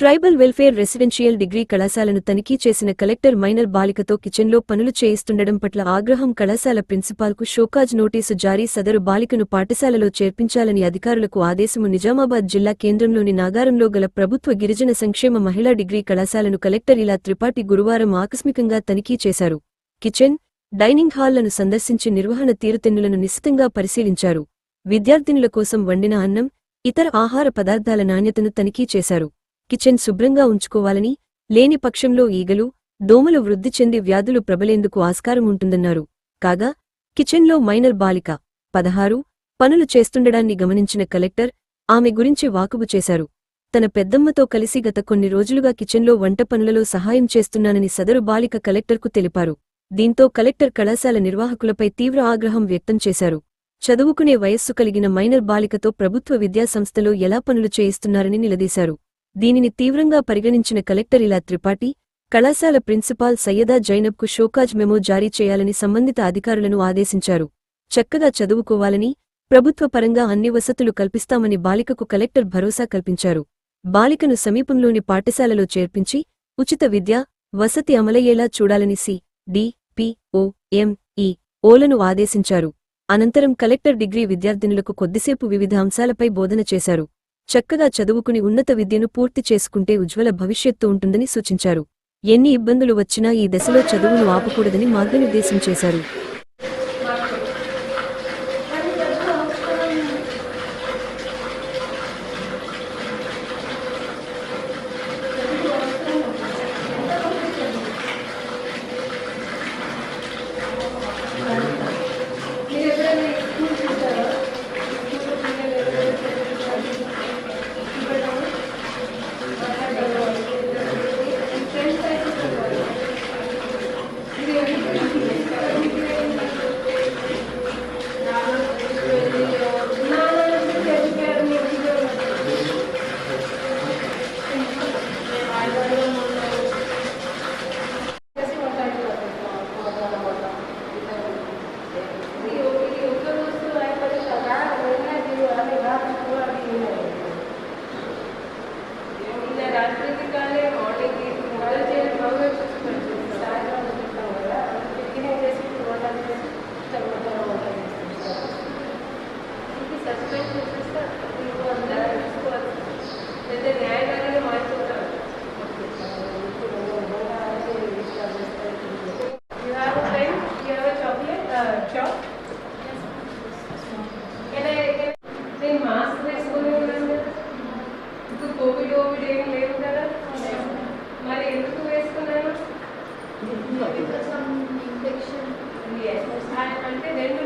Tribal welfare residential degree కళాశాలను తనిఖీ చేసిన కలెక్టర్ మైనర్ బాలికతో కిచెన్లో పనులు చేయిస్తుండడం పట్ల ఆగ్రహం కళాశాల ప్రిన్సిపాల్కు షోకాజ్ నోటీసు జారీ సదరు బాలికను పాఠశాలలో చేర్పించాలని అధికారులకు ఆదేశము నిజామాబాద్ జిల్లా కేంద్రంలోని నాగారంలో గల ప్రభుత్వ గిరిజన సంక్షేమ మహిళా డిగ్రీ కళాశాలను కలెక్టర్ ఇలా త్రిపాఠి గురువారం ఆకస్మికంగా తనిఖీ చేశారు. కిచెన్, డైనింగ్ హాల్లను సందర్శించి నిర్వహణ తీరుతెన్నులను నిశితంగా పరిశీలించారు. విద్యార్థినుల కోసం వండిన అన్నం, ఇతర ఆహార పదార్థాల నాణ్యతను తనిఖీ చేశారు. కిచెన్ శుభ్రంగా ఉంచుకోవాలని, లేని పక్షంలో ఈగలు, దోమలు వృద్ధి చెంది వ్యాధులు ప్రబలేందుకు ఆస్కారం ఉంటుందన్నారు. కాగా కిచెన్లో మైనర్ బాలిక 16 పనులు చేస్తుండడాన్ని గమనించిన కలెక్టర్ ఆమె గురించి వాకబు చేశారు. తన పెద్దమ్మతో కలిసి గత కొన్ని రోజులుగా కిచెన్లో వంట పనులలో సహాయం చేస్తున్నానని సదరు బాలిక కలెక్టర్కు తెలిపారు. దీంతో కలెక్టర్ కళాశాల నిర్వాహకులపై తీవ్ర ఆగ్రహం వ్యక్తం చేశారు. చదువుకునే వయస్సు కలిగిన మైనర్ బాలికతో ప్రభుత్వ విద్యాసంస్థలో ఎలా పనులు చేయిస్తున్నారని నిలదీశారు. దీనిని తీవ్రంగా పరిగణించిన కలెక్టర్ ఇలా త్రిపాఠి, కళాశాల ప్రిన్సిపాల్ సయ్యదా జైనబ్కు షోకాజ్ మెమో జారీ చేయాలని సంబంధిత అధికారులను ఆదేశించారు. చక్కగా చదువుకోవాలని, ప్రభుత్వ పరంగా అన్ని వసతులు కల్పిస్తామని బాలికకు కలెక్టర్ భరోసా కల్పించారు. బాలికను సమీపంలోని పాఠశాలలో చేర్పించి ఉచిత విద్య, వసతి అమలయ్యేలా చూడాలని ఓలను ఆదేశించారు. అనంతరం కలెక్టర్ డిగ్రీ విద్యార్థినులకు కొద్దిసేపు వివిధ అంశాలపై బోధన చేశారు. చక్కగా చదువుకుని ఉన్నత విద్యను పూర్తి చేసుకుంటే ఉజ్వల భవిష్యత్తు ఉంటుందని సూచించారు. ఎన్ని ఇబ్బందులు వచ్చినా ఈ దశలో చదువును ఆపకూడదని మార్గనిర్దేశం చేశారు. మాస్క్ వేసుకుని ఇప్పుడు కోవిడ్ ఏం లేవు కదా, మరి ఎందుకు వేసుకున్నాను అంటే 2